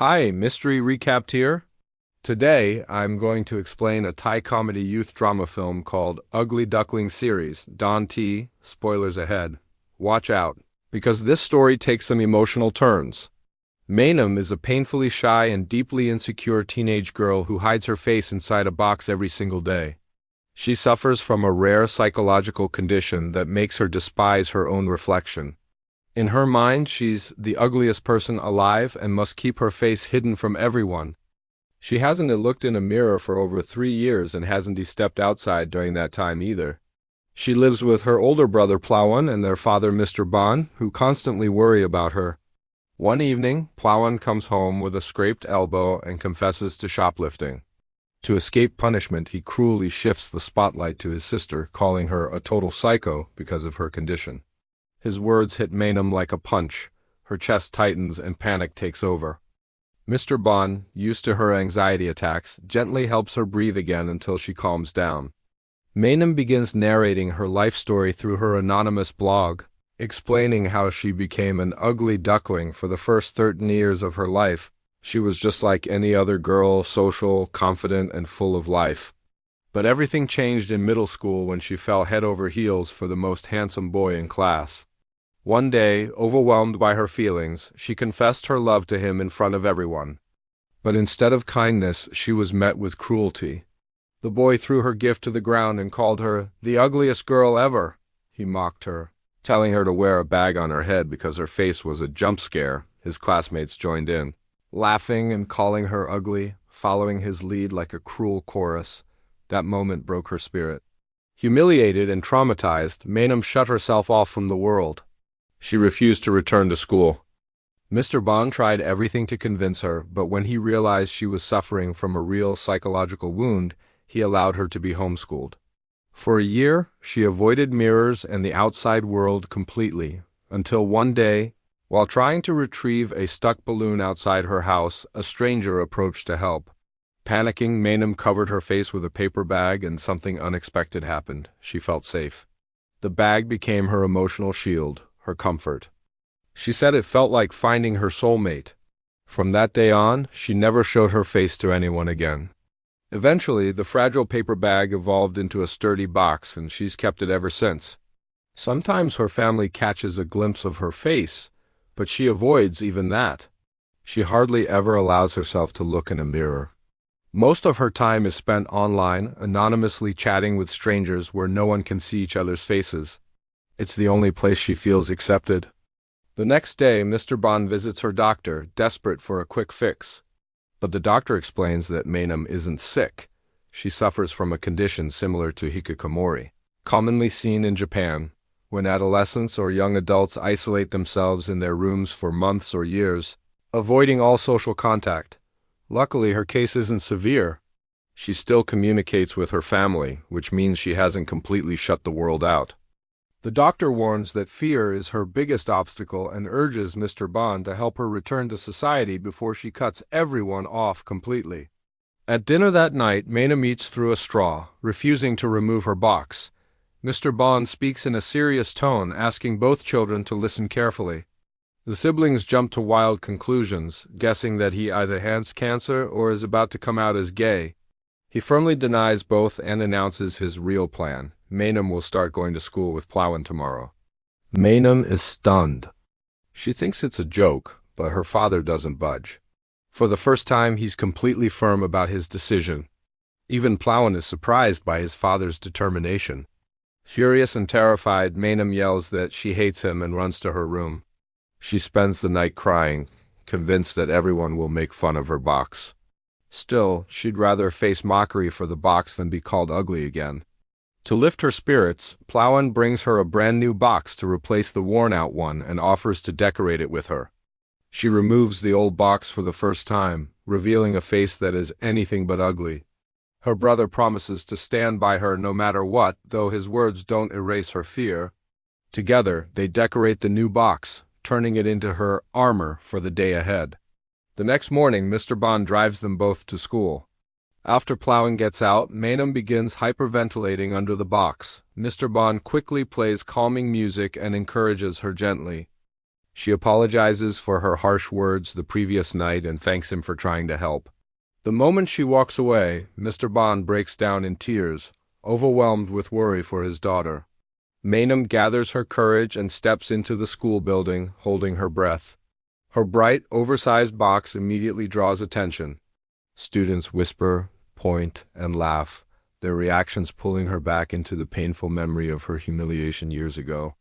Hi, Mystery Recapped here. Today, I'm going to explain a Thai comedy youth drama film called Ugly Duckling Series, Don T. Spoilers ahead. Watch out, because this story takes some emotional turns. Mainam is a painfully shy and deeply insecure teenage girl who hides her face inside a box every single day. She suffers from a rare psychological condition that makes her despise her own reflection. In her mind, she's the ugliest person alive and must keep her face hidden from everyone. She hasn't looked in a mirror for over 3 years and hasn't stepped outside during that time either. She lives with her older brother Plawan and their father Mr. Bon, who constantly worry about her. One evening, Plawan comes home with a scraped elbow and confesses to shoplifting. To escape punishment, he cruelly shifts the spotlight to his sister, calling her a total psycho because of her condition. His words hit Mainam like a punch. Her chest tightens and panic takes over. Mr. Bon, used to her anxiety attacks, gently helps her breathe again until she calms down. Mainam begins narrating her life story through her anonymous blog, explaining how she became an ugly duckling for the first 13 years of her life. She was just like any other girl, social, confident, and full of life. But everything changed in middle school when she fell head over heels for the most handsome boy in class. One day, overwhelmed by her feelings, she confessed her love to him in front of everyone. But instead of kindness, she was met with cruelty. The boy threw her gift to the ground and called her the ugliest girl ever. He mocked her, telling her to wear a bag on her head because her face was a jump scare. His classmates joined in, laughing and calling her ugly, following his lead like a cruel chorus. That moment broke her spirit. Humiliated and traumatized, Mainam shut herself off from the world. She refused to return to school. Mr. Bond tried everything to convince her, but when he realized she was suffering from a real psychological wound, he allowed her to be homeschooled. For a year, she avoided mirrors and the outside world completely, until one day, while trying to retrieve a stuck balloon outside her house, a stranger approached to help. Panicking, Mainam covered her face with a paper bag and something unexpected happened. She felt safe. The bag became her emotional shield, her comfort. She said it felt like finding her soulmate. From that day on, she never showed her face to anyone again. Eventually, the fragile paper bag evolved into a sturdy box, and she's kept it ever since. Sometimes her family catches a glimpse of her face, but she avoids even that. She hardly ever allows herself to look in a mirror. Most of her time is spent online, anonymously chatting with strangers where no one can see each other's faces. It's the only place she feels accepted. The next day, Mr. Bond visits her doctor, desperate for a quick fix. But the doctor explains that Mainam isn't sick. She suffers from a condition similar to hikikomori, commonly seen in Japan, when adolescents or young adults isolate themselves in their rooms for months or years, avoiding all social contact. Luckily, her case isn't severe. She still communicates with her family, which means she hasn't completely shut the world out. The doctor warns that fear is her biggest obstacle and urges Mr. Bond to help her return to society before she cuts everyone off completely. At dinner that night, Mainam eats through a straw, refusing to remove her box. Mr. Bond speaks in a serious tone, asking both children to listen carefully. The siblings jump to wild conclusions, guessing that he either has cancer or is about to come out as gay. He firmly denies both and announces his real plan. Mainam will start going to school with Plawan tomorrow. Mainam is stunned. She thinks it's a joke, but her father doesn't budge. For the first time, he's completely firm about his decision. Even Plawan is surprised by his father's determination. Furious and terrified, Mainam yells that she hates him and runs to her room. She spends the night crying, convinced that everyone will make fun of her box. Still, she'd rather face mockery for the box than be called ugly again. To lift her spirits, Plawan brings her a brand new box to replace the worn-out one and offers to decorate it with her. She removes the old box for the first time, revealing a face that is anything but ugly. Her brother promises to stand by her no matter what, though his words don't erase her fear. Together, they decorate the new box, turning it into her armor for the day ahead. The next morning, Mr. Bond drives them both to school. After Plawan gets out, Mainam begins hyperventilating under the box. Mr. Bond quickly plays calming music and encourages her gently. She apologizes for her harsh words the previous night and thanks him for trying to help. The moment she walks away, Mr. Bond breaks down in tears, overwhelmed with worry for his daughter. Maynham gathers her courage and steps into the school building, holding her breath. Her bright, oversized box immediately draws attention. Students whisper, point, and laugh, their reactions pulling her back into the painful memory of her humiliation years ago.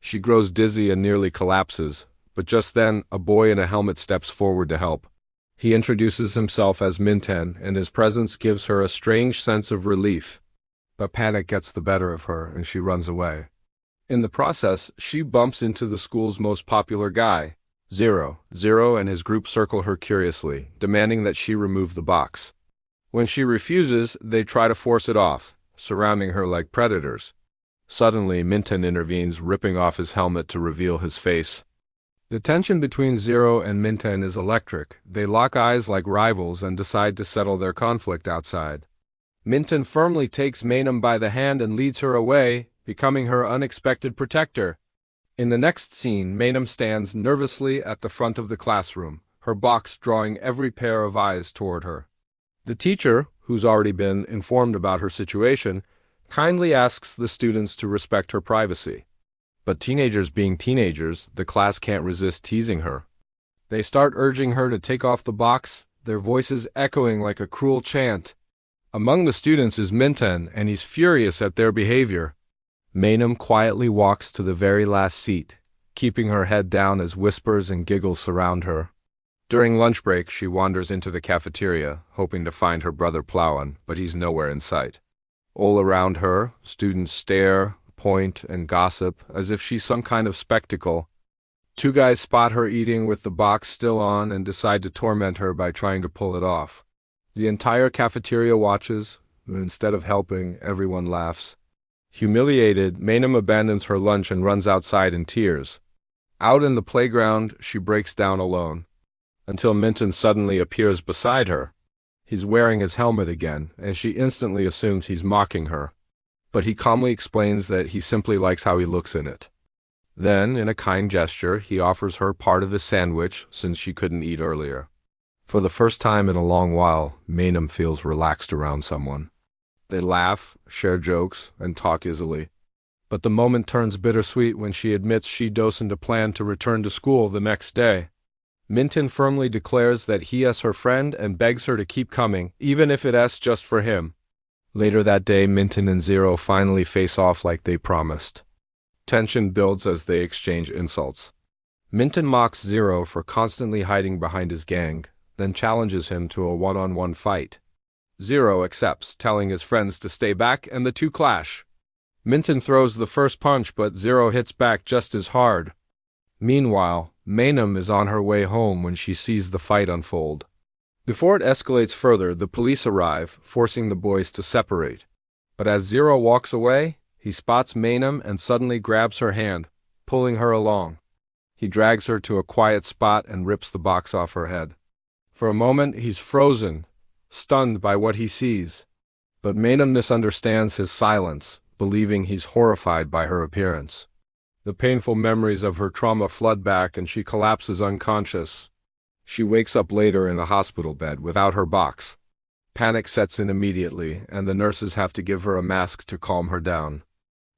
She grows dizzy and nearly collapses, but just then, a boy in a helmet steps forward to help. He introduces himself as Minten, and his presence gives her a strange sense of relief. But panic gets the better of her, and she runs away. In the process, she bumps into the school's most popular guy, Zero. Zero and his group circle her curiously, demanding that she remove the box. When she refuses, they try to force it off, surrounding her like predators. Suddenly, Minten intervenes, ripping off his helmet to reveal his face. The tension between Zero and Minten is electric. They lock eyes like rivals and decide to settle their conflict outside. Minten firmly takes Maynham by the hand and leads her away, becoming her unexpected protector. In the next scene, Maynham stands nervously at the front of the classroom, her box drawing every pair of eyes toward her. The teacher, who's already been informed about her situation, kindly asks the students to respect her privacy. But teenagers being teenagers, the class can't resist teasing her. They start urging her to take off the box, their voices echoing like a cruel chant. Among the students is Minten, and he's furious at their behavior. Maynham quietly walks to the very last seat, keeping her head down as whispers and giggles surround her. During lunch break, she wanders into the cafeteria, hoping to find her brother Plowin, but he's nowhere in sight. All around her, students stare, point, and gossip, as if she's some kind of spectacle. Two guys spot her eating with the box still on and decide to torment her by trying to pull it off. The entire cafeteria watches, but instead of helping, everyone laughs. Humiliated, Maynham abandons her lunch and runs outside in tears. Out in the playground, she breaks down alone, until Minten suddenly appears beside her. He's wearing his helmet again, and she instantly assumes he's mocking her. But he calmly explains that he simply likes how he looks in it. Then, in a kind gesture, he offers her part of his sandwich since she couldn't eat earlier. For the first time in a long while, Maynham feels relaxed around someone. They laugh, share jokes, and talk easily. But the moment turns bittersweet when she admits she doesn't plan to return to school the next day. Minten firmly declares that he is her friend and begs her to keep coming, even if it's just for him. Later that day, Minten and Zero finally face off like they promised. Tension builds as they exchange insults. Minten mocks Zero for constantly hiding behind his gang, then challenges him to a one-on-one fight. Zero accepts, telling his friends to stay back, and the two clash. Minten throws the first punch, but Zero hits back just as hard. Meanwhile, Maynham is on her way home when she sees the fight unfold. Before it escalates further, the police arrive, forcing the boys to separate. But as Zero walks away, he spots Maynham and suddenly grabs her hand, pulling her along. He drags her to a quiet spot and rips the box off her head. For a moment, he's frozen, stunned by what he sees. But Maynham misunderstands his silence, believing he's horrified by her appearance. The painful memories of her trauma flood back and she collapses unconscious. She wakes up later in a hospital bed without her box. Panic sets in immediately, and the nurses have to give her a mask to calm her down.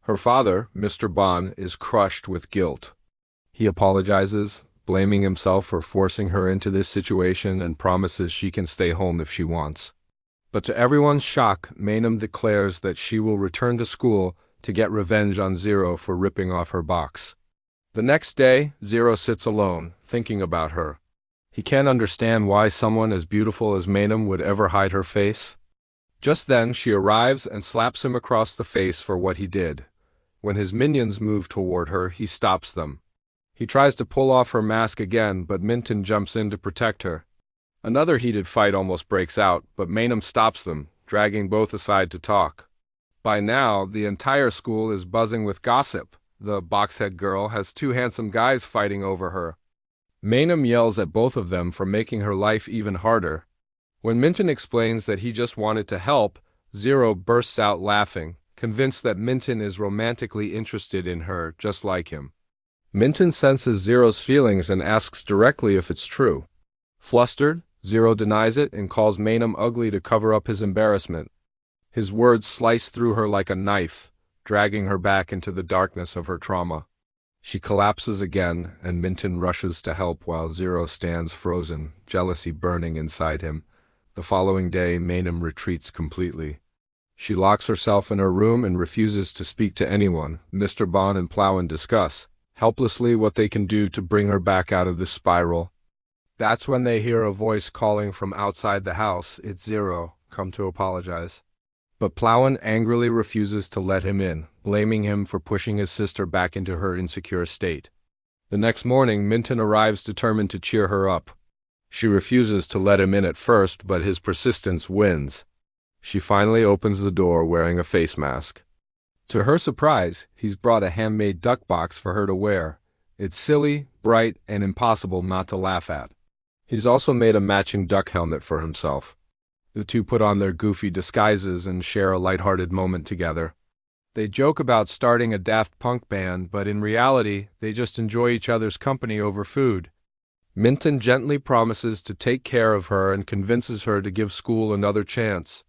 Her father, Mr. Bond, is crushed with guilt. He apologizes, blaming himself for forcing her into this situation, and promises she can stay home if she wants. But to everyone's shock, Maynham declares that she will return to school to get revenge on Zero for ripping off her box. The next day, Zero sits alone, thinking about her. He can't understand why someone as beautiful as Maynham would ever hide her face. Just then, she arrives and slaps him across the face for what he did. When his minions move toward her, he stops them. He tries to pull off her mask again, but Minten jumps in to protect her. Another heated fight almost breaks out, but Maynham stops them, dragging both aside to talk. By now, the entire school is buzzing with gossip. The boxhead girl has two handsome guys fighting over her. Maynham yells at both of them for making her life even harder. When Minten explains that he just wanted to help, Zero bursts out laughing, convinced that Minten is romantically interested in her just like him. Minton senses Zero's feelings and asks directly if it's true. Flustered, Zero denies it and calls Maynham ugly to cover up his embarrassment. His words slice through her like a knife, dragging her back into the darkness of her trauma. She collapses again, and Minton rushes to help while Zero stands frozen, jealousy burning inside him. The following day, Maynham retreats completely. She locks herself in her room and refuses to speak to anyone. Mr. Bond and Plowin discuss, helplessly, what they can do to bring her back out of this spiral. That's when they hear a voice calling from outside the house. It's Zero, come to apologize. But Plowin angrily refuses to let him in, blaming him for pushing his sister back into her insecure state. The next morning, Minton arrives determined to cheer her up. She refuses to let him in at first, but his persistence wins. She finally opens the door wearing a face mask. To her surprise, he's brought a handmade duck box for her to wear. It's silly, bright, and impossible not to laugh at. He's also made a matching duck helmet for himself. The two put on their goofy disguises and share a lighthearted moment together. They joke about starting a Daft Punk band, but in reality, they just enjoy each other's company over food. Minton gently promises to take care of her and convinces her to give school another chance.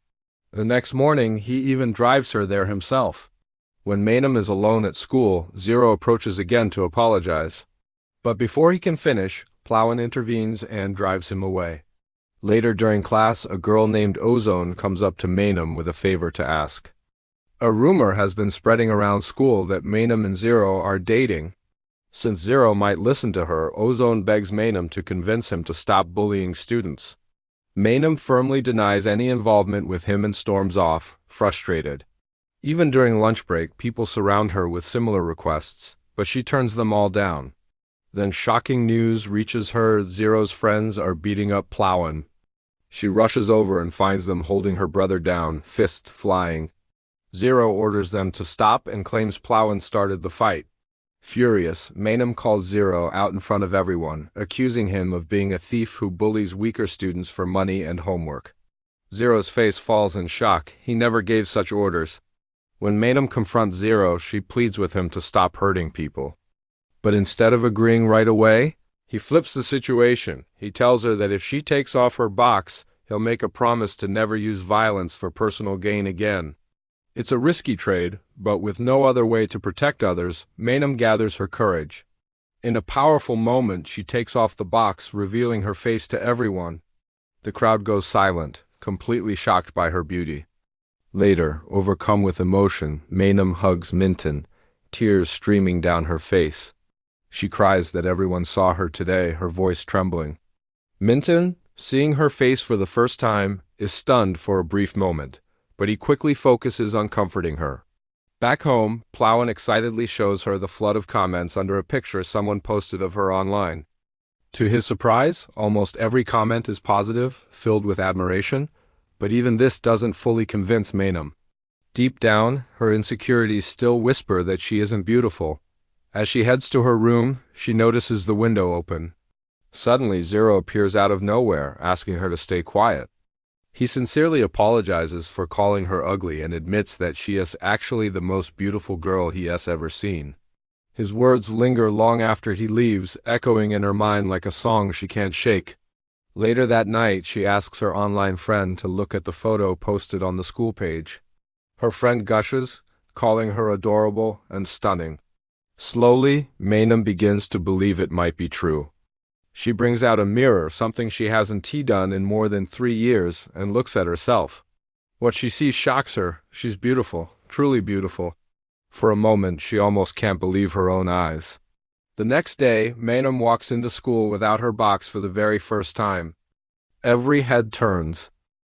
The next morning, he even drives her there himself. When Maynham is alone at school, Zero approaches again to apologize. But before he can finish, Plowin intervenes and drives him away. Later during class, a girl named Ozone comes up to Maynham with a favor to ask. A rumor has been spreading around school that Maynham and Zero are dating. Since Zero might listen to her, Ozone begs Maynham to convince him to stop bullying students. Maynham firmly denies any involvement with him and storms off, frustrated. Even during lunch break, people surround her with similar requests, but she turns them all down. Then shocking news reaches her: Zero's friends are beating up Plowin. She rushes over and finds them holding her brother down, fists flying. Zero orders them to stop and claims Plowin started the fight. Furious, Maynham calls Zero out in front of everyone, accusing him of being a thief who bullies weaker students for money and homework. Zero's face falls in shock. He never gave such orders. When Maynham confronts Zero, she pleads with him to stop hurting people. But instead of agreeing right away, he flips the situation. He tells her that if she takes off her box, he'll make a promise to never use violence for personal gain again. It's a risky trade, but with no other way to protect others, Maynham gathers her courage. In a powerful moment, she takes off the box, revealing her face to everyone. The crowd goes silent, completely shocked by her beauty. Later, overcome with emotion, Maynham hugs Minton, tears streaming down her face. She cries that everyone saw her today, her voice trembling. Minton, seeing her face for the first time, is stunned for a brief moment, but he quickly focuses on comforting her. Back home, Plowin excitedly shows her the flood of comments under a picture someone posted of her online. To his surprise, almost every comment is positive, filled with admiration, but even this doesn't fully convince Maynham. Deep down, her insecurities still whisper that she isn't beautiful. As she heads to her room, she notices the window open. Suddenly, Zero appears out of nowhere, asking her to stay quiet. He sincerely apologizes for calling her ugly and admits that she is actually the most beautiful girl he has ever seen. His words linger long after he leaves, echoing in her mind like a song she can't shake. Later that night, she asks her online friend to look at the photo posted on the school page. Her friend gushes, calling her adorable and stunning. Slowly, Maynham begins to believe it might be true. She brings out a mirror, something she hasn't done in more than 3 years, and looks at herself. What she sees shocks her. She's beautiful, truly beautiful. For a moment, she almost can't believe her own eyes. The next day, Maynham walks into school without her box for the very first time. Every head turns.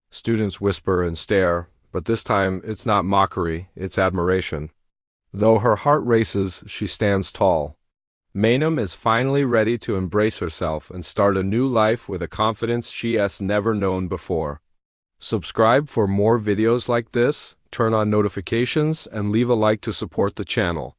Students whisper and stare, but this time it's not mockery, it's admiration. Though her heart races, she stands tall. Maynham is finally ready to embrace herself and start a new life with a confidence she has never known before. Subscribe for more videos like this, turn on notifications, and leave a like to support the channel.